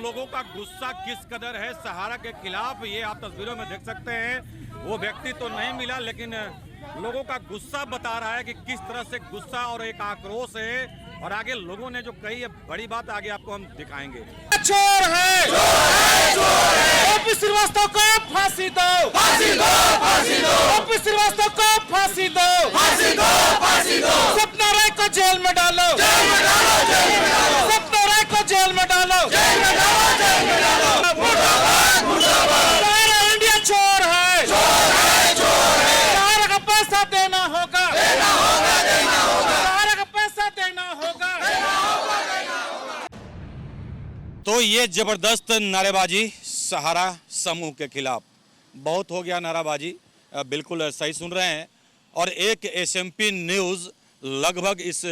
लोगों का गुस्सा किस कदर है सहारा के खिलाफ, ये आप तस्वीरों में देख सकते हैं। वो व्यक्ति तो नहीं मिला, लेकिन लोगों का गुस्सा बता रहा है कि किस तरह से गुस्सा और एक आक्रोश है। और आगे लोगों ने जो कही है बड़ी बात, आगे आपको हम दिखाएंगे। चोर है, ओपी श्रीवास्तव को फांसी दो, फांसी दो, फांसी दो, ओपी श्रीवास्तव को फांसी दो, फांसी दो, फांसी दो, सपना राय को जेल में डालो, जेल में डालो, जेल में डालो, सपना राय को जेल में डालो, जेल में डालो, जेल में डालो। मुर्दाबाद, मुर्दाबाद। सारा इंडिया चोर है, चोर है, चोर है। सारा का पैसा देना होगा, देना होगा, देना होगा। सारा का पैसा देना होगा, देना होगा, देना होगा। तो ये जबरदस्त नारेबाजी सहारा समूह के खिलाफ, बहुत हो गया नाराबाजी, बिल्कुल सही सुन रहे हैं। और एक एसएमपी न्यूज़ लगभग इस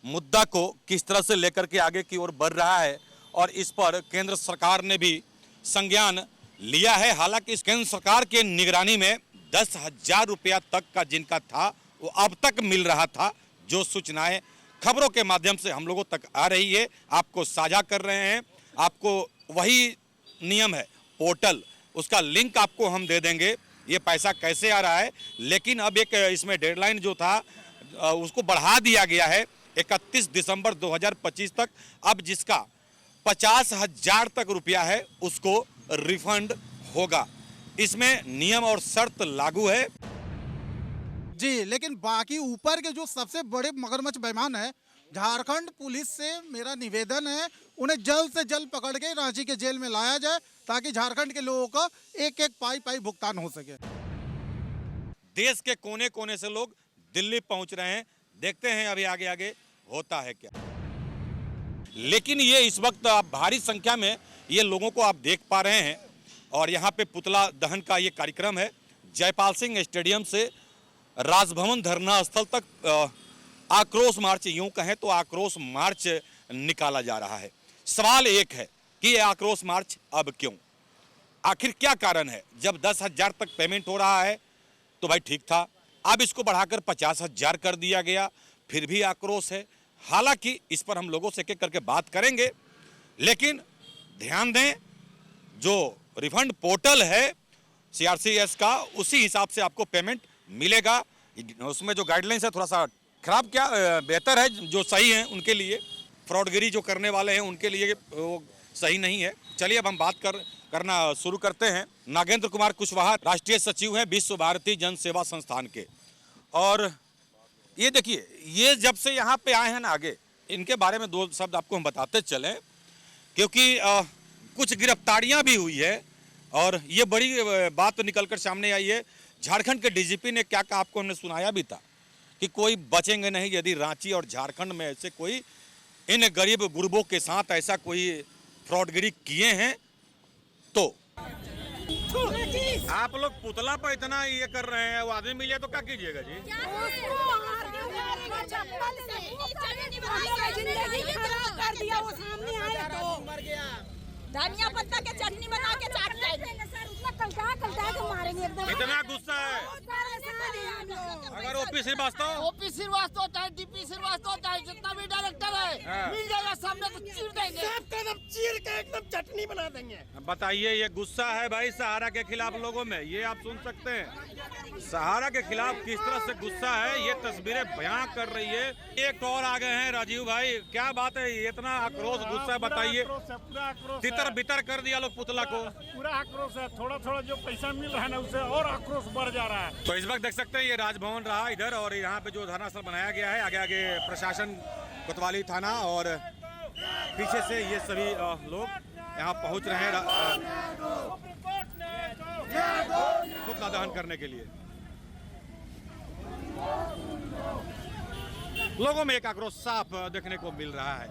मुद्दा को किस तरह से लेकर के आगे की ओर बढ़ रहा है, और इस पर केंद्र सरकार ने भी संज्ञान लिया है। हालांकि इस केंद्र सरकार के निगरानी में 10,000 रुपया तक का जिनका था वो अब तक मिल रहा था। जो सूचनाएं खबरों के माध्यम से हम लोगों तक आ रही है, आपको साझा कर रहे हैं। आपको वही नियम है, पोर्टल, उसका लिंक आपको हम दे देंगे, ये पैसा कैसे आ रहा है। लेकिन अब एक इसमें डेडलाइन जो था उसको बढ़ा दिया गया है 31 दिसंबर 2025 तक। अब जिसका 50,000 तक रुपया है उसको रिफंड होगा। इसमें नियम और शर्त लागू है जी। लेकिन बाकी ऊपर के जो सबसे बड़े मगरमच्छ बेईमान है, झारखंड पुलिस से मेरा निवेदन है उन्हें जल्द से जल्द पकड़ के रांची के जेल में लाया जाए, ताकि झारखंड के लोगों को एक एक पाई पाई भुगतान हो सके। देश के कोने कोने से लोग दिल्ली पहुंच रहे हैं, देखते हैं अभी आगे आगे होता है क्या। लेकिन ये इस वक्त आप भारी संख्या में ये लोगों को आप देख पा रहे हैं, और यहाँ पे पुतला दहन का ये कार्यक्रम है। जयपाल सिंह स्टेडियम से राजभवन धरना स्थल तक आक्रोश मार्च, यूं कहें तो आक्रोश मार्च निकाला जा रहा है। सवाल एक है कि ये आक्रोश मार्च अब क्यों, आखिर क्या कारण है। जब 10,000 तक पेमेंट हो रहा है तो भाई ठीक था, अब इसको बढ़ाकर 50,000 कर दिया गया, फिर भी आक्रोश है। हालांकि इस पर हम लोगों से एक एक करके बात करेंगे, लेकिन ध्यान दें जो रिफंड पोर्टल है CRCS का, उसी हिसाब से आपको पेमेंट मिलेगा। उसमें जो गाइडलाइंस है थोड़ा सा खराब, क्या बेहतर है, जो सही है उनके लिए, फ्रॉडगिरी जो करने वाले हैं उनके लिए वो सही नहीं है। चलिए अब हम बात करना शुरू करते हैं। नागेंद्र कुमार कुशवाहा राष्ट्रीय सचिव हैं विश्व भारती जन सेवा संस्थान के। और ये देखिए, ये जब से यहाँ पे आए हैं ना, आगे इनके बारे में दो शब्द आपको हम बताते चलें, क्योंकि कुछ गिरफ्तारियां भी हुई है और ये बड़ी बात निकलकर सामने आई है। झारखंड के DGP ने क्या कहा आपको हमने सुनाया भी था कि कोई बचेंगे नहीं यदि रांची और झारखंड में ऐसे कोई इन गरीब गुरबों के साथ ऐसा कोई फ्रॉडगिरी किए हैं तो। आप लोग पुतला पर इतना ये कर रहे हैं, वो आदमी मिले तो क्या कीजिएगा जी? धनिया पत्ता के चटनी बना के चाट लेंगे सर, उतना कलटा के मारेंगे एकदम। इतना गुस्सा है। अगर ओपी श्रीवास्तव चाहे DP श्रीवास्तव चाहे जितना भी डायरेक्टर है मिल जाएगा सामने तो चीर देंगे, सब चीर के एकदम चटनी बना देंगे। बताइए, ये गुस्सा है भाई सहारा के खिलाफ लोगों में, ये आप सुन सकते हैं सहारा के खिलाफ किस तरह से गुस्सा है। ये तस्वीरें बयां कर रही है। एक और आ गए हैं राजीव भाई, क्या बात है, ये इतना आक्रोश गुस्सा है, बताइए। पूरा आक्रोश तितर बितर कर दिया लोग पुतला को, पूरा आक्रोश है। थोड़ा थोड़ा जो पैसा मिल रहा है ना, उससे और आक्रोश बढ़ जा रहा है। तो इस वक्त देख सकते हैं ये राजभवन रहा इधर, और यहाँ पे जो धरना स्थल बनाया गया है, आगे आगे प्रशासन, कोतवाली थाना, और पीछे से ये सभी लोग यहाँ पहुँच रहे हैं पुतला दहन करने के लिए। लोगों में एक आक्रोश साफ देखने को मिल रहा है।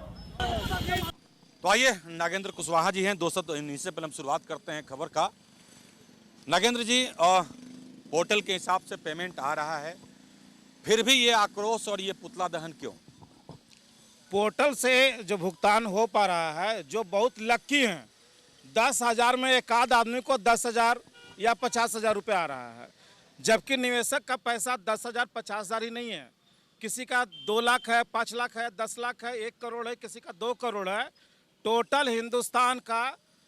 तो आइए, नागेंद्र कुशवाहा जी हैं दोस्तों, तो इन्हीं से पहले हम शुरुआत करते हैं खबर का। नागेंद्र जी, पोर्टल के हिसाब से पेमेंट आ रहा है, फिर भी ये आक्रोश और ये पुतला दहन क्यों? पोर्टल से जो भुगतान हो पा रहा है, जो बहुत लक्की हैं, 10,000 में एक आध आदमी को 10,000 या 50,000 रुपये आ रहा है, जबकि निवेशक का पैसा 10,000 50,000 ही नहीं है। किसी का 2 लाख है, 5 लाख है, 10 लाख है, 1 करोड़ है, किसी का 2 करोड़ है। टोटल हिंदुस्तान का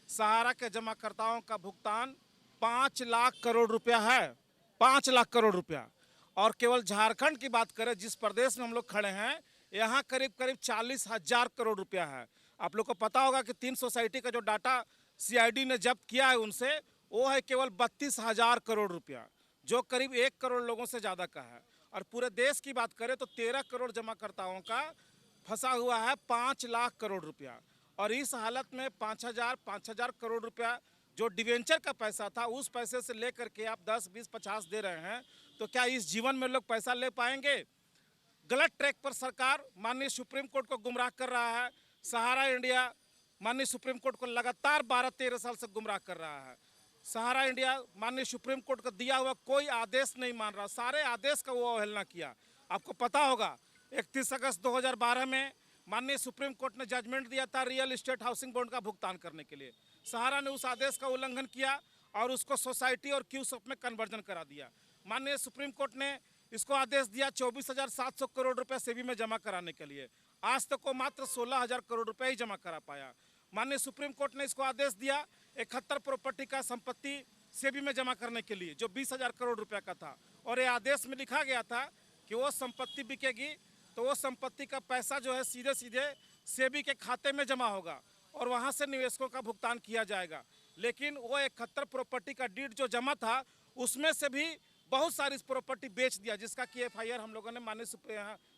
सहारा के जमाकर्ताओं का भुगतान 5 लाख करोड़ रुपया है, 5 लाख करोड़ रुपया। और केवल झारखंड की बात करें, जिस प्रदेश में हम लोग खड़े हैं, यहाँ करीब करीब 40,000 करोड़ रुपया है। आप लोग को पता होगा कि 3 सोसाइटी का जो डाटा CID ने जब्त किया है उनसे, वो है केवल 32,000 करोड़ रुपया, जो करीब 1 करोड़ लोगों से ज़्यादा का है। और पूरे देश की बात करें तो 13 करोड़ जमाकर्ताओं का फंसा हुआ है 5 लाख करोड़ रुपया। और इस हालत में 5,000 करोड़ रुपया जो डिवेंचर का पैसा था, उस पैसे से लेकर के आप 10, 20, 50 दे रहे हैं, तो क्या इस जीवन में लोग पैसा ले पाएंगे? गलत ट्रैक पर सरकार माननीय सुप्रीम कोर्ट को गुमराह कर रहा है। सहारा इंडिया माननीय सुप्रीम कोर्ट को लगातार 12-13 साल से गुमराह कर रहा है। सहारा इंडिया माननीय सुप्रीम कोर्ट का दिया हुआ कोई आदेश नहीं मान रहा, सारे आदेश का वो अवहेलना किया। आपको पता होगा 31 अगस्त 2012 में माननीय सुप्रीम कोर्ट ने जजमेंट दिया था रियल एस्टेट हाउसिंग बॉन्ड का भुगतान करने के लिए। सहारा ने उस आदेश का उल्लंघन किया और उसको सोसाइटी और क्यूसॉप में कन्वर्जन करा दिया। माननीय सुप्रीम कोर्ट ने इसको आदेश दिया 24,700 करोड़ रुपए सेबी में जमा कराने के लिए। आज तक वो मात्र 16,000 करोड़ रुपए ही जमा करा पाया। माननीय सुप्रीम कोर्ट ने इसको आदेश दिया 71 प्रॉपर्टी का संपत्ति सेबी में जमा करने के लिए, जो 20,000 करोड़ रुपए का था। और ये आदेश में लिखा गया था कि वो संपत्ति बिकेगी तो वो संपत्ति का पैसा जो है सीधे सीधे सेबी के खाते में जमा होगा और वहाँ से निवेशकों का भुगतान किया जाएगा। लेकिन वो 71 प्रॉपर्टी का डीड जो जमा था, उसमें से भी बहुत सारी प्रॉपर्टी बेच दिया, जिसका कि FIR हम लोगों ने माननीय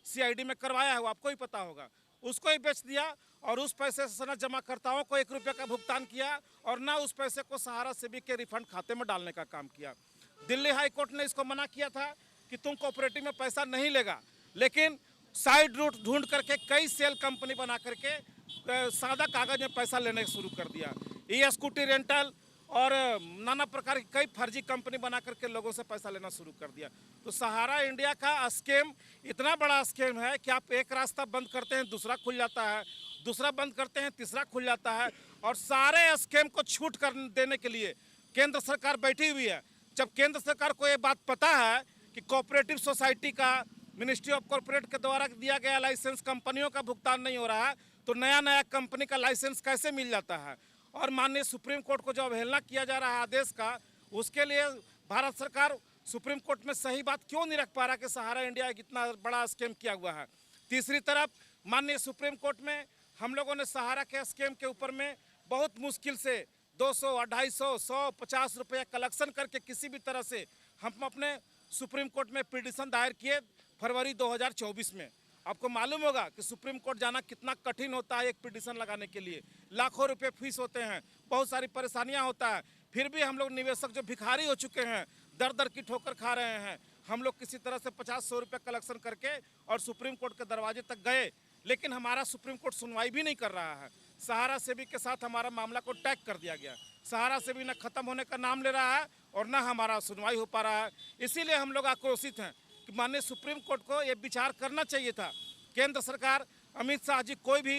CID में करवाया है, वो आपको ही पता होगा। उसको ही बेच दिया और उस पैसे से न जमाकर्ताओं को 1 रुपये का भुगतान किया और ना उस पैसे को सहारा सेबी के रिफंड खाते में डालने का काम किया। दिल्ली हाई कोर्ट ने इसको मना किया था कि तुम कोऑपरेटिव में पैसा नहीं लेगा, लेकिन साइड रूट ढूंढ करके कई सेल कंपनी बना करके सादा कागज में पैसा लेने शुरू कर दिया। स्कूटी रेंटल और नाना प्रकार की कई फर्जी कंपनी बना करके लोगों से पैसा लेना शुरू कर दिया। तो सहारा इंडिया का स्कैम इतना बड़ा स्कैम है कि आप एक रास्ता बंद करते हैं, दूसरा खुल जाता है, दूसरा बंद करते हैं, तीसरा खुल जाता है। और सारे स्कैम को छूट कर देने के लिए केंद्र सरकार बैठी हुई है। जब केंद्र सरकार को ये बात पता है कि कोऑपरेटिव सोसाइटी का मिनिस्ट्री ऑफ कॉर्पोरेट के द्वारा दिया गया लाइसेंस कंपनियों का भुगतान नहीं हो रहा है, तो नया नया कंपनी का लाइसेंस कैसे मिल जाता है? और माननीय सुप्रीम कोर्ट को जो अवहेलना किया जा रहा है आदेश का, उसके लिए भारत सरकार सुप्रीम कोर्ट में सही बात क्यों नहीं रख पा रहा कि सहारा इंडिया एक इतना बड़ा स्कैम किया हुआ है। तीसरी तरफ माननीय सुप्रीम कोर्ट में हम लोगों ने सहारा के स्कैम के ऊपर में बहुत मुश्किल से 200, 250, 100, 50 रुपये कलेक्शन करके किसी भी तरह से हम अपने सुप्रीम कोर्ट में पिटीशन दायर किए फरवरी 2024 में। आपको मालूम होगा कि सुप्रीम कोर्ट जाना कितना कठिन होता है एक पिटीशन लगाने के लिए। लाखों रुपए फीस होते हैं, बहुत सारी परेशानियां होता है। फिर भी हम लोग निवेशक जो भिखारी हो चुके हैं, दर दर की ठोकर खा रहे हैं, हम लोग किसी तरह से 50-100 रुपये कलेक्शन करके और सुप्रीम कोर्ट के दरवाजे तक गए, लेकिन हमारा सुप्रीम कोर्ट सुनवाई भी नहीं कर रहा है। सहारा सेबी के साथ हमारा मामला को टैग कर दिया गया। सहारा सेबी न ख़त्म होने का नाम ले रहा है और न हमारा सुनवाई हो पा रहा है। इसीलिए हम लोग आक्रोशित हैं कि माननीय सुप्रीम कोर्ट को ये विचार करना चाहिए था। केंद्र सरकार, अमित शाह जी कोई भी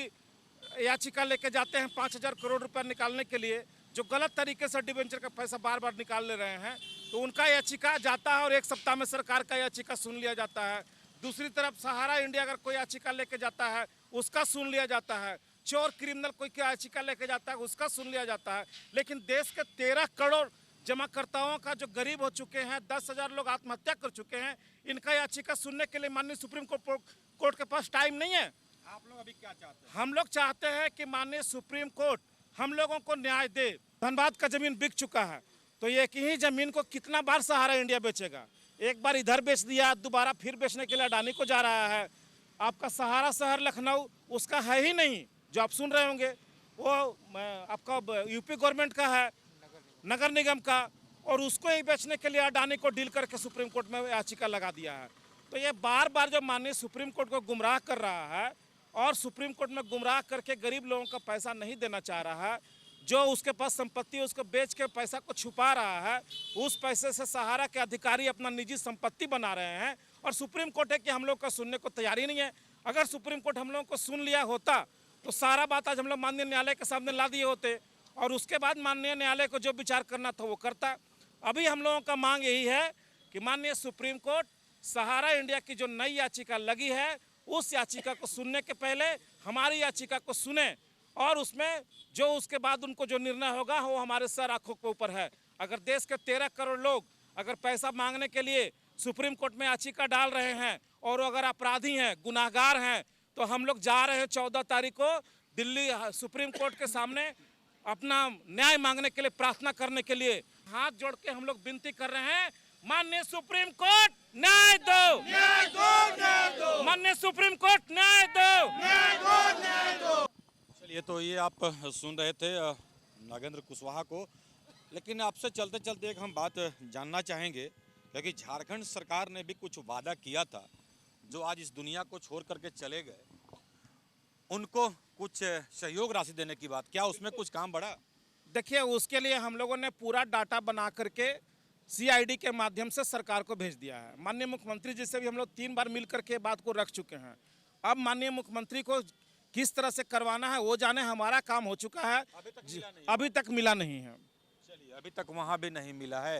याचिका लेके जाते हैं 5,000 करोड़ रुपया निकालने के लिए, जो गलत तरीके से डिवेंचर का पैसा बार बार निकाल ले रहे हैं, तो उनका याचिका जाता है और 1 सप्ताह में सरकार का याचिका सुन लिया जाता है। दूसरी तरफ सहारा इंडिया अगर कोई याचिका लेके जाता है, उसका सुन लिया जाता है। चोर क्रिमिनल कोई याचिका लेके जाता है, उसका सुन लिया जाता है। लेकिन देश के 13 करोड़ जमाकर्ताओं का जो गरीब हो चुके हैं, 10,000 लोग आत्महत्या कर चुके हैं, इनका याचिका सुनने के लिए माननीय सुप्रीम कोर्ट के पास टाइम नहीं है। आप लोग अभी क्या चाहते हैं? हम लोग चाहते हैं कि माननीय सुप्रीम कोर्ट हम लोगों को न्याय दे। धनबाद का जमीन बिक चुका है, तो एक ही जमीन को कितना बार सहारा इंडिया बेचेगा? एक बार इधर बेच दिया, दोबारा फिर बेचने के लिए अडानी को जा रहा है। आपका सहारा शहर लखनऊ उसका है ही नहीं, जो आप सुन रहे होंगे वो आपका यूपी गवर्नमेंट का है, नगर निगम का, और उसको ही बेचने के लिए अडानी को डील करके सुप्रीम कोर्ट में याचिका लगा दिया है। तो ये बार बार जो माननीय सुप्रीम कोर्ट को गुमराह कर रहा है और सुप्रीम कोर्ट में गुमराह करके गरीब लोगों का पैसा नहीं देना चाह रहा है, जो उसके पास संपत्ति है उसको बेच के पैसा को छुपा रहा है, उस पैसे से सहारा के अधिकारी अपना निजी संपत्ति बना रहे हैं। और सुप्रीम कोर्ट है कि हम लोग का सुनने को तैयारी नहीं है। अगर सुप्रीम कोर्ट हम लोगों को सुन लिया होता तो सारा बात आज हम लोग माननीय न्यायालय के सामने ला दिए होते और उसके बाद माननीय न्यायालय को जो विचार करना था वो करता। अभी हम लोगों का मांग यही है कि माननीय सुप्रीम कोर्ट सहारा इंडिया की जो नई याचिका लगी है, उस याचिका को सुनने के पहले हमारी याचिका को सुने और उसमें जो उसके बाद उनको जो निर्णय होगा वो हमारे सर आंखों के ऊपर है। अगर देश के 13 करोड़ लोग अगर पैसा मांगने के लिए सुप्रीम कोर्ट में याचिका डाल रहे हैं और अगर अपराधी हैं, गुनाहगार हैं, तो हम लोग जा रहे हैं 14 तारीख को दिल्ली सुप्रीम कोर्ट के सामने अपना न्याय मांगने के लिए, प्रार्थना करने के लिए। हाथ जोड़ के हम लोग विनती कर रहे हैं, माननीय सुप्रीम कोर्ट न्याय दो, न्याय दो, न्याय दो, माननीय सुप्रीम कोर्ट न्याय दो, न्याय दो, न्याय दो। चलिए, तो ये आप सुन रहे थे नागेंद्र कुशवाहा को। लेकिन आपसे चलते चलते एक हम बात जानना चाहेंगे, क्योंकि झारखंड सरकार ने भी कुछ वादा किया था जो आज इस दुनिया को छोड़ करके चले गए, उनको कुछ सहयोग राशि देने की बात, क्या उसमें कुछ काम बढ़ा? देखिए, उसके लिए हम लोगों ने पूरा डाटा बना करके CID के माध्यम से सरकार को भेज दिया है। माननीय मुख्यमंत्री जी से भी हम लोग 3 बार मिल करके बात को रख चुके हैं। अब माननीय मुख्यमंत्री को किस तरह से करवाना है वो जाने, हमारा काम हो चुका है, अभी तक मिला नहीं है। चलिए, अभी तक वहाँ भी नहीं मिला है,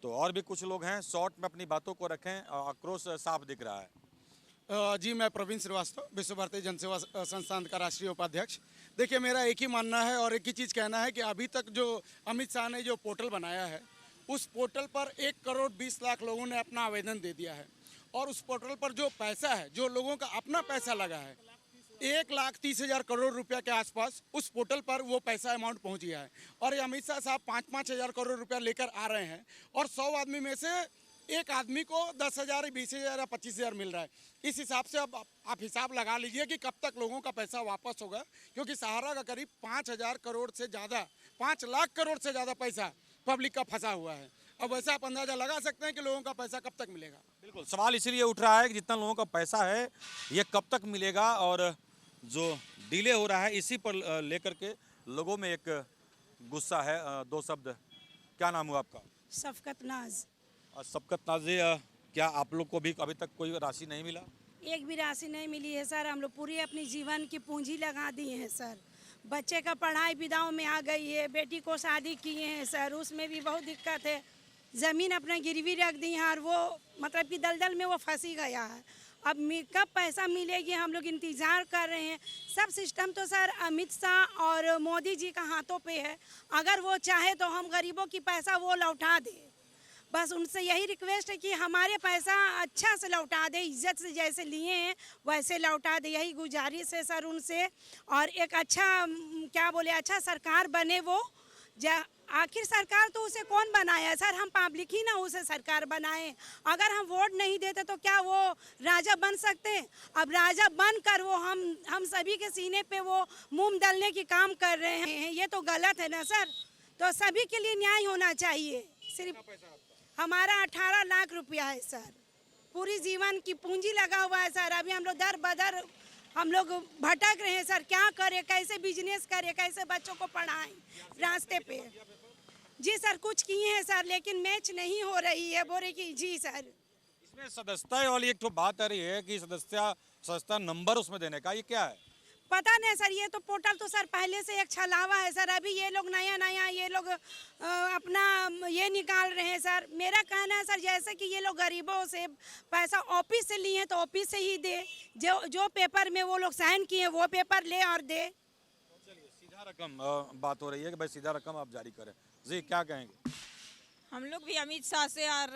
तो और भी कुछ लोग हैं, शॉर्ट में अपनी बातों को रखें, आक्रोश साफ दिख रहा है। जी, मैं प्रवीण श्रीवास्तव, विश्व भारती जनसेवा संस्थान का राष्ट्रीय उपाध्यक्ष। देखिए, मेरा एक ही मानना है और एक ही चीज़ कहना है कि अभी तक जो अमित शाह ने जो पोर्टल बनाया है, उस पोर्टल पर 1 करोड़ 20 लाख लोगों ने अपना आवेदन दे दिया है। और उस पोर्टल पर जो पैसा है, जो लोगों का अपना पैसा लगा है, 1,30,000 करोड़ रुपया के आसपास उस पोर्टल पर वो पैसा अमाउंट पहुंच गया है। और ये अमित शाह साहब 5-5 हज़ार करोड़ रुपया लेकर आ रहे हैं और 100 आदमी में से एक आदमी को 10,000, 20,000 या 25,000 मिल रहा है। इस हिसाब से अब आप हिसाब लगा लीजिए कि कब तक लोगों का पैसा वापस होगा, क्योंकि सहारा का करीब 5,000 करोड़ से ज़्यादा, 5 लाख करोड़ से ज़्यादा पैसा पब्लिक का फंसा हुआ है। अब वैसे आप अंदाजा लगा सकते हैं कि लोगों का पैसा कब तक मिलेगा। बिल्कुल, सवाल इसीलिए उठ रहा है कि जितना लोगों का पैसा है ये कब तक मिलेगा, और जो डिले हो रहा है इसी पर लेकर के लोगों में एक गुस्सा है। 2 शब्द, क्या नाम हुआ आपका? शफकत नाज। सबकत नाजी, क्या आप लोग को भी अभी तक कोई राशि नहीं मिला? एक भी राशि नहीं मिली है सर। हम लोग पूरी अपनी जीवन की पूंजी लगा दी है सर। बच्चे का पढ़ाई विदाओं में आ गई है, बेटी को शादी किए हैं सर, उसमें भी बहुत दिक्कत है। ज़मीन अपना गिरवी रख दी है और वो मतलब कि दलदल में वो फंसी गया है। अब कब पैसा मिलेगी, हम लोग इंतज़ार कर रहे हैं। सब सिस्टम तो सर अमित शाह और मोदी जी का हाथों पे है। अगर वो चाहे तो हम गरीबों की पैसा वो लौटा दे। बस उनसे यही रिक्वेस्ट है कि हमारे पैसा अच्छा से लौटा दे, इज्जत से जैसे लिए हैं वैसे लौटा दे। यही गुजारिश है सर उनसे। और एक अच्छा क्या बोले, अच्छा सरकार बने वो। आखिर सरकार तो उसे कौन बनाया है सर? हम पब्लिक ही ना उसे सरकार बनाए। अगर हम वोट नहीं देते तो क्या वो राजा बन सकते? अब राजा बनकर वो हम सभी के सीने पे वो मुंह डालने की काम कर रहे हैं। ये तो गलत है ना सर। तो सभी के लिए न्याय होना चाहिए। सिर्फ हमारा 18 लाख रुपया है सर। पूरी जीवन की पूंजी लगा हुआ है सर। अभी हम लोग दर बदर हम लोग भटक रहे हैं सर। क्या करें, कैसे बिजनेस करें, कैसे बच्चों को पढ़ाएं रास्ते पे। जी सर, कुछ किए हैं सर, लेकिन मैच नहीं हो रही है। बोले कि जी सर। इसमें सदस्यता वाली एक तो बात आ रही है कि सदस्यता नंबर उसमें देने का, ये क्या है? पता नहीं सर। ये तो पोर्टल तो सर पहले से एक छलावा है सर। अभी ये लोग नया ये लोग अपना ये निकाल रहे हैं सर। मेरा कहना है सर, जैसे कि ये लोग गरीबों से पैसा ऑफिस से लिए हैं तो ऑफिस से ही दे। जो पेपर में वो लोग साइन किए वो पेपर ले और दे। चलिए, सीधा रकम बात हो रही है कि भाई सीधा रकम आप जारी करें। जी, क्या कहेंगे? हम लोग भी अमित शाह से और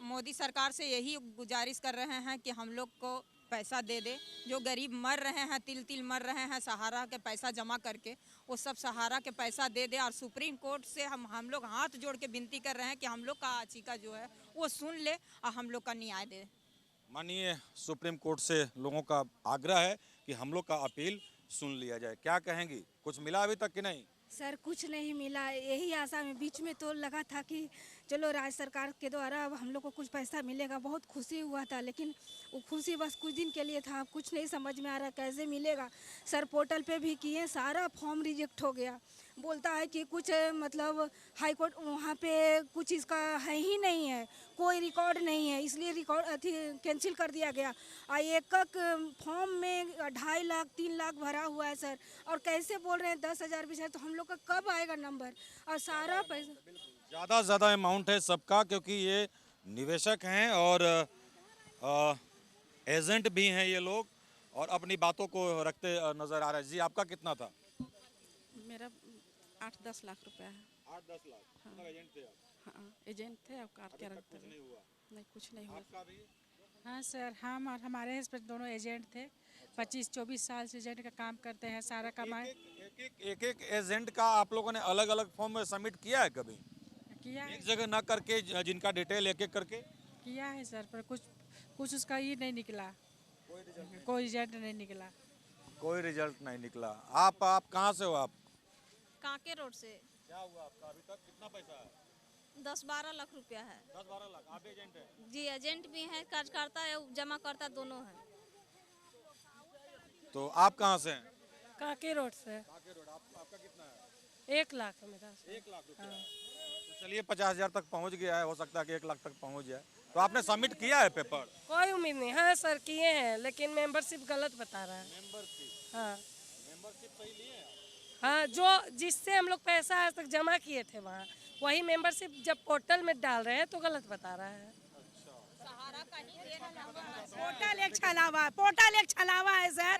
मोदी सरकार से यही गुजारिश कर रहे हैं कि हम लोग को पैसा दे दे। जो गरीब मर रहे हैं, तिल मर रहे हैं सहारा के पैसा जमा करके, वो सब सहारा के पैसा दे दे। और सुप्रीम कोर्ट से हम लोग हाथ जोड़ के विनती कर रहे हैं कि हम लोग का याचिका जो है वो सुन ले और हम लोग का न्याय दे। माननीय सुप्रीम कोर्ट से लोगों का आग्रह है कि हम लोग का अपील सुन लिया जाए। क्या कहेंगी, कुछ मिला अभी तक कि नहीं? सर कुछ नहीं मिला। यही आशा में बीच में तो लगा था कि चलो राज्य सरकार के द्वारा अब हम लोग को कुछ पैसा मिलेगा, बहुत खुशी हुआ था। लेकिन वो खुशी बस कुछ दिन के लिए था। अब कुछ नहीं समझ में आ रहा कैसे मिलेगा। सर पोर्टल पे भी किए, सारा फॉर्म रिजेक्ट हो गया। बोलता है कि कुछ मतलब हाई कोर्ट वहाँ पे कुछ इसका है ही नहीं है, कोई रिकॉर्ड नहीं है, इसलिए रिकॉर्ड कैंसिल कर दिया गया। और एक फॉर्म में 2.5 लाख 3 लाख भरा हुआ है सर। और कैसे बोल रहे हैं 10,000 20,000, तो हम लोग का कब आएगा नंबर? और सारा पैसा ज़्यादा से ज़्यादा अमाउंट है सबका, क्योंकि ये निवेशक हैं और एजेंट भी हैं ये लोग, और अपनी बातों को रखते नज़र आ रहे हैं। जी, आपका कितना था? मेरा 8-10 लाख रुपया है। 8-10 लाख मतलब एजेंट थे आप? हाँ, एजेंट थे। अब कार क्या रखते कुछ नहीं हुआ नहीं, कुछ नहीं हुआ। आपका भी? हाँ सर, हम और हमारे हस्बैंड दोनों एजेंट थे। 25-24 साल से एजेंट का काम करते हैं। सारा कमाए एक एजेंट का आप लोगों ने अलग अलग फॉर्म में सबमिट किया है कभी? किया है, एक जगह ना करके जिनका डिटेल एक एक करके? किया है सर, पर कुछ उसका ये नहीं निकला, कोई रिजल्ट नहीं निकला। कोई रिजल्ट नहीं निकला। आप कहाँ से हो आप? कांके रोड से। क्या हुआ आपका अभी तक? कितना पैसा है? 10-12 लाख रुपया है। 10-12 लाख। आप एजेंट है? जी, एजेंट भी हैं, कार्यकर्ता है, जमा करता दोनों है। तो आप कहाँ से हैं? काके रोड से। काके रोड। आपका कितना है? 1 लाख है मेरा। 1 लाख रुपया। तो चलिए 50,000 तक पहुँच गया है, हो सकता है कि 1 लाख तक पहुँच जाए। तो आपने सबमिट किया है पेपर? कोई उम्मीद नहीं। हाँ सर, किए हैं, लेकिन मेंबरशिप गलत बता रहा है। मेंबरशिप? हाँ मेंबरशिप सही लिए हैं आप? हाँ, जो जिससे हम लोग पैसा आज तक जमा किए थे वहाँ, वही मेंबरशिप जब पोर्टल में डाल रहे हैं तो गलत बता रहा है। पोर्टल एक छलावा है सर।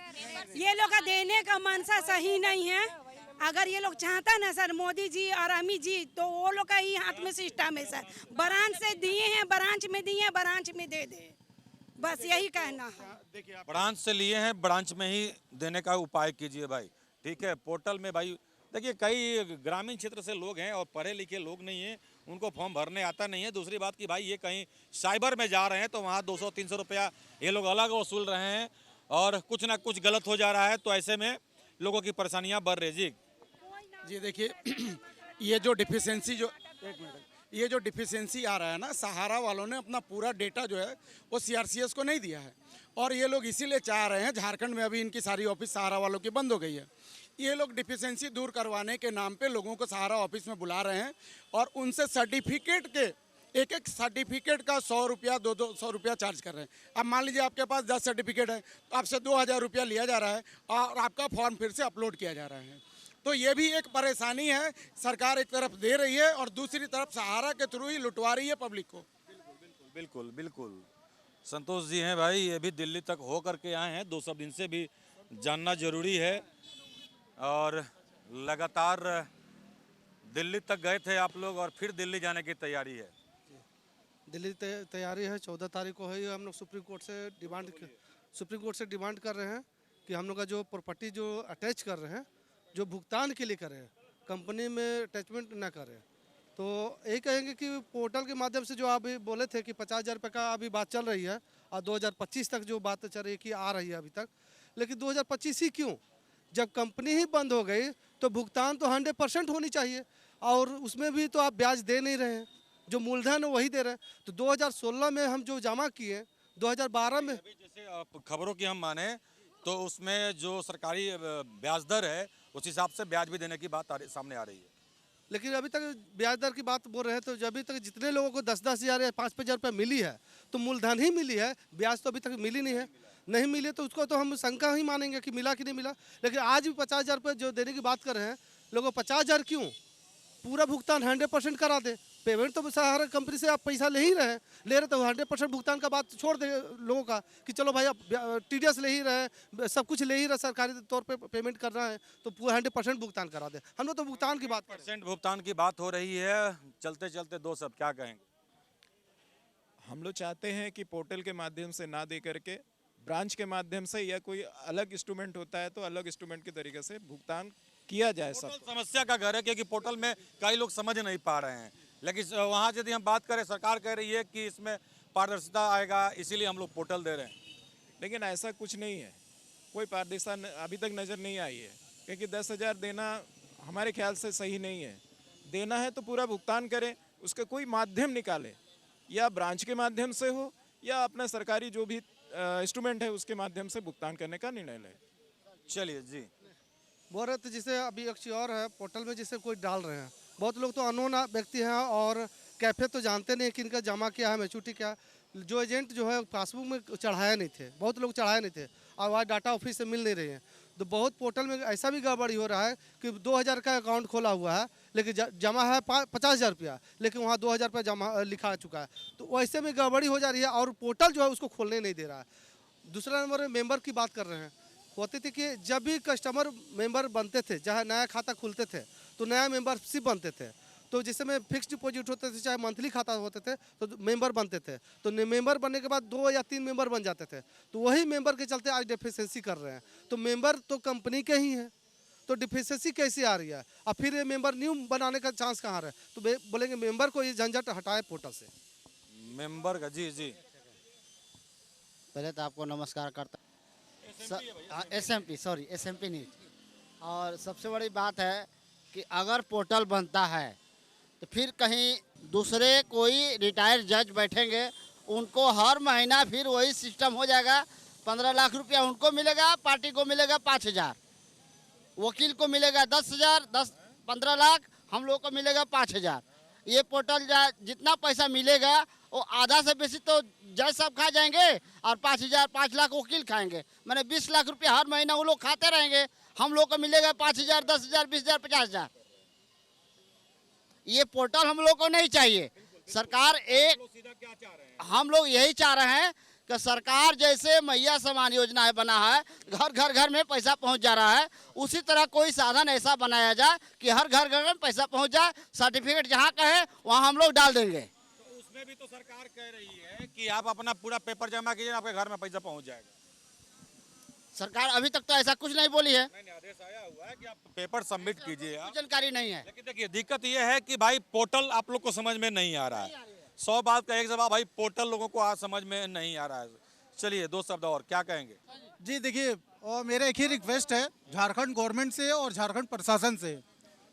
ये लोग का देने का मंशा सही नहीं है। अगर ये लोग चाहता ना सर, मोदी जी और अमित जी, तो वो लोग का ही हाथ में सिस्टम है सर। ब्रांच से दिए हैं, ब्रांच में दिए हैं, ब्रांच में दे दे, बस यही कहना है। ब्रांच से लिए हैं, ब्रांच में ही देने का उपाय कीजिए भाई, ठीक है? पोर्टल में भाई देखिए कई ग्रामीण क्षेत्र से लोग हैं और पढ़े लिखे लोग नहीं हैं, उनको फॉर्म भरने आता नहीं है। दूसरी बात कि भाई ये कहीं साइबर में जा रहे हैं तो वहाँ 200-300 रुपया ये लोग अलग वसूल रहे हैं और कुछ ना कुछ गलत हो जा रहा है, तो ऐसे में लोगों की परेशानियाँ बढ़ रही जी। जी देखिए ये जो डिफिशेंसी ये जो डिफिशेंसी आ रहा है ना, सहारा वालों ने अपना पूरा डेटा जो है वो सीआरसीएस को नहीं दिया है और ये लोग इसीलिए चाह रहे हैं। झारखंड में अभी इनकी सारी ऑफिस सहारा वालों की बंद हो गई है। ये लोग डिफिशेंसी दूर करवाने के नाम पे लोगों को सहारा ऑफिस में बुला रहे हैं और उनसे सर्टिफिकेट के एक सर्टिफिकेट का 100 रुपया 200 रुपया चार्ज कर रहे हैं। अब मान लीजिए आपके पास 10 सर्टिफिकेट है तो आपसे 2000 रुपया लिया जा रहा है और आपका फॉर्म फिर से अपलोड किया जा रहा है। तो ये भी एक परेशानी है। सरकार एक तरफ दे रही है और दूसरी तरफ सहारा के थ्रू ही लुटवा रही है पब्लिक को। बिल्कुल बिल्कुल। संतोष जी हैं भाई, ये भी दिल्ली तक हो करके आए हैं, 2 शब्द इनसे भी जानना जरूरी है। और लगातार दिल्ली तक गए थे आप लोग और फिर दिल्ली जाने की तैयारी है? दिल्ली तैयारी है। 14 तारीख को है। हम लोग सुप्रीम कोर्ट से डिमांड कर रहे हैं कि हम लोग का जो प्रॉपर्टी जो अटैच कर रहे हैं, जो भुगतान के लिए करें, कंपनी में अटैचमेंट ना करें। तो यही कहेंगे कि पोर्टल के माध्यम से जो आप बोले थे कि 50,000 रुपये का अभी बात चल रही है और 2025 तक जो बात चल रही है कि आ रही है अभी तक, लेकिन 2025 ही क्यों? जब कंपनी ही बंद हो गई तो भुगतान तो 100% होनी चाहिए और उसमें भी तो आप ब्याज दे नहीं रहे हैं, जो मूलधन है वही दे रहे हैं। तो 2016 में हम जो जमा किए, 2012 में जैसे खबरों की हम माने तो उसमें जो सरकारी ब्याज दर है उस हिसाब से ब्याज भी देने की बात सामने आ रही है। लेकिन अभी तक ब्याज दर की बात बोल रहे हैं तो अभी तक जितने लोगों को 10-10 हज़ार या 5-5 हज़ार रुपये मिली है तो मूलधन ही मिली है, ब्याज तो अभी तक मिली नहीं है। नहीं मिले तो उसको तो हम शंका ही मानेंगे कि मिला कि नहीं मिला। लेकिन आज भी 50,000 रुपये जो देने की बात कर रहे हैं, लोगों 50,000 क्यों? पूरा भुगतान 100% करा दे। पेमेंट तो सहारा कंपनी से आप पैसा ले ही रहे हैं, ले रहे तो 100% भुगतान का बात छोड़ दे लोगों का कि चलो भाई आप TDS ले ही रहे, सब कुछ ले ही रहे, सरकारी तौर पे पेमेंट करना है तो पूरा 100% भुगतान करा दे। हम लोग तो भुगतान की बात % भुगतान की बात हो रही है। चलते चलते 2 शब्द क्या कहेंगे? हम लोग चाहते हैं कि पोर्टल के माध्यम से ना दे करके ब्रांच के माध्यम से या कोई अलग इंस्ट्रूमेंट होता है तो अलग इंस्ट्रूमेंट के तरीके से भुगतान किया जाए। सब समस्या का घर है क्योंकि पोर्टल में कई लोग समझ नहीं पा रहे हैं, लेकिन वहाँ यदि हम बात करें, सरकार कह रही है कि इसमें पारदर्शिता आएगा, इसीलिए हम लोग पोर्टल दे रहे हैं। लेकिन ऐसा कुछ नहीं है, कोई पारदर्शिता अभी तक नज़र नहीं आई है क्योंकि 10,000 देना हमारे ख्याल से सही नहीं है। देना है तो पूरा भुगतान करें, उसका कोई माध्यम निकाले, या ब्रांच के माध्यम से हो या अपना सरकारी जो भी इंस्ट्रूमेंट है उसके माध्यम से भुगतान करने का निर्णय लें। चलिए जी। बोल रहे थे जैसे अभी एक चीज़ और है, पोर्टल में जैसे कोई डाल रहे हैं, बहुत लोग तो अननोन व्यक्ति हैं और कैफे तो जानते नहीं कि इनका जमा क्या है, मैच्योरिटी क्या है। जो एजेंट जो है पासबुक में चढ़ाया नहीं थे, बहुत लोग चढ़ाए नहीं थे और वहाँ डाटा ऑफिस से मिल नहीं रही है। तो बहुत पोर्टल में ऐसा भी गड़बड़ी हो रहा है कि 2,000 का अकाउंट खोला हुआ है लेकिन जमा है 50,000 रुपया, लेकिन वहाँ 2,000 रुपया जमा लिखा चुका है। तो वैसे में गड़बड़ी हो जा रही है और पोर्टल जो है उसको खोलने नहीं दे रहा है। दूसरा नंबर में मेंबर की बात कर रहे हैं, होती थी कि जब भी कस्टमर मेंबर बनते थे, चाहे नया खाता खुलते थे तो नया मेंबरशिप बनते थे, तो जिस समय फिक्स डिपॉजिट होते थे चाहे मंथली खाता होते थे तो मेंबर बनते थे, तो मेंबर बनने के बाद 2 या 3 मेंबर बन जाते थे, तो वही मेंबर के चलते आज डिफिशियंसी कर रहे हैं। तो मेंबर तो कंपनी के ही हैं, तो डिफिशियंसी कैसे आ रही है? अब फिर ये मेंबर न्यू बनाने का चांस कहाँ है? तो बोलेंगे मेंबर को ये झंझट हटाए पोर्टल से। मेंबर का जी जी पहले तो आपको नमस्कार करता एसएमपी न्यूज। और सबसे बड़ी बात है कि अगर पोर्टल बनता है तो फिर कहीं दूसरे कोई रिटायर्ड जज बैठेंगे, उनको हर महीना फिर वही सिस्टम हो जाएगा। 15 लाख रुपया उनको मिलेगा, पार्टी को मिलेगा 5,000, वकील को मिलेगा 10,000, 15 लाख, हम लोग को मिलेगा 5,000। ये पोर्टल जितना पैसा मिलेगा वो आधा से बेसी तो जज साहब खा जाएंगे और 5,000 5 लाख वकील खाएंगे, मैंने 20 लाख रुपया हर महीना वो लोग खाते रहेंगे। हम लोग को मिलेगा 5,000, 10,000, 20,000, 50,000। ये पोर्टल हम लोग को नहीं चाहिए। सरकार हम लोग यही चाह रहे हैं कि सरकार जैसे मैया समान योजना बना है, घर घर में पैसा पहुंच जा रहा है, उसी तरह कोई साधन ऐसा बनाया जाए कि हर घर में पैसा पहुंच जाए। सर्टिफिकेट जहां का है वहां हम लोग डाल देंगे। तो उसमें भी तो सरकार कह रही है कि आप अपना पूरा पेपर जमा कीजिए, आपके घर में पैसा पहुंच जाएगा। सरकार अभी तक तो ऐसा कुछ नहीं बोली है। नहीं, आदेश आया हुआ है कि आप पेपर सबमिट कीजिए। जानकारी नहीं है। लेकिन देखिए दिक्कत ये है कि भाई पोर्टल आप लोग को समझ में नहीं आ रहा है। 100 बात का एक जवाब, भाई पोर्टल लोगों को आज समझ में नहीं आ रहा है। चलिए 2 शब्द और क्या कहेंगे? जी देखिए, और मेरा एक ही रिक्वेस्ट है झारखंड गवर्नमेंट से और झारखंड प्रशासन से,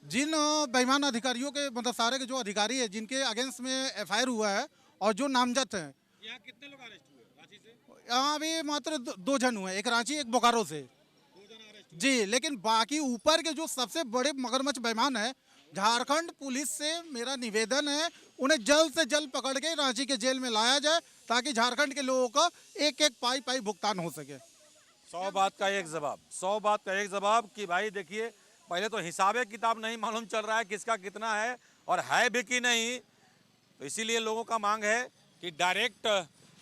जिन बेईमान अधिकारियों के मतलब सारे के जो अधिकारी है जिनके अगेंस्ट में FIR हुआ है और जो नामजद हैं, यहाँ कितने लोग अरेस्ट हुए रांची से? यहाँ भी मात्र 2 जन हुए, एक रांची एक बोकारो से जी। लेकिन बाकी ऊपर के जो सबसे बड़े मगरमच्छ बेईमान है, झारखंड पुलिस से मेरा निवेदन है उन्हें जल्द से जल्द पकड़ के रांची के जेल में लाया जाए ताकि झारखंड के लोगों का एक एक पाई भुगतान हो सके। 100 बात का एक जवाब, 100 बात का एक जवाब कि भाई देखिए पहले तो हिसाबे किताब नहीं मालूम चल रहा है किसका कितना है और है भी कि नहीं। तो इसीलिए लोगों का मांग है कि डायरेक्ट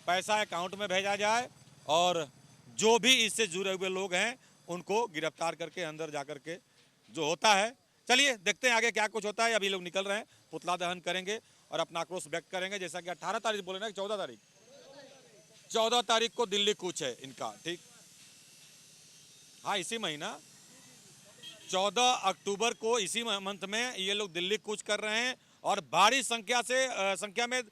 पैसा अकाउंट में भेजा जाए और जो भी इससे जुड़े हुए लोग हैं उनको गिरफ्तार करके अंदर जा करके जो होता है। चलिए देखते हैं आगे क्या कुछ होता है। अभी लोग निकल रहे हैं, पुतला दहन करेंगे और अपना आक्रोश व्यक्त करेंगे। जैसा कि 18 तारीख बोले ना, 14 तारीख को दिल्ली कूच है इनका, ठीक हाँ, इसी महीना 14 अक्टूबर को इसी मंथ में ये लोग दिल्ली कूच कर रहे हैं और भारी संख्या में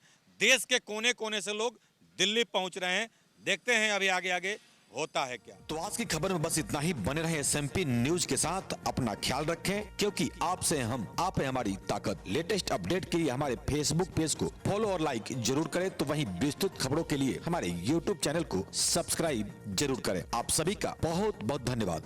देश के कोने कोने से लोग दिल्ली पहुंच रहे हैं। देखते हैं अभी आगे होता है क्या। तो आज की खबर में बस इतना ही। बने रहे SMP न्यूज के साथ, अपना ख्याल रखें क्योंकि आपसे हम, आप है हमारी ताकत। लेटेस्ट अपडेट के लिए हमारे फेसबुक पेज को फॉलो और लाइक जरूर करें, तो वहीं विस्तृत खबरों के लिए हमारे YouTube चैनल को सब्सक्राइब जरूर करें। आप सभी का बहुत बहुत धन्यवाद।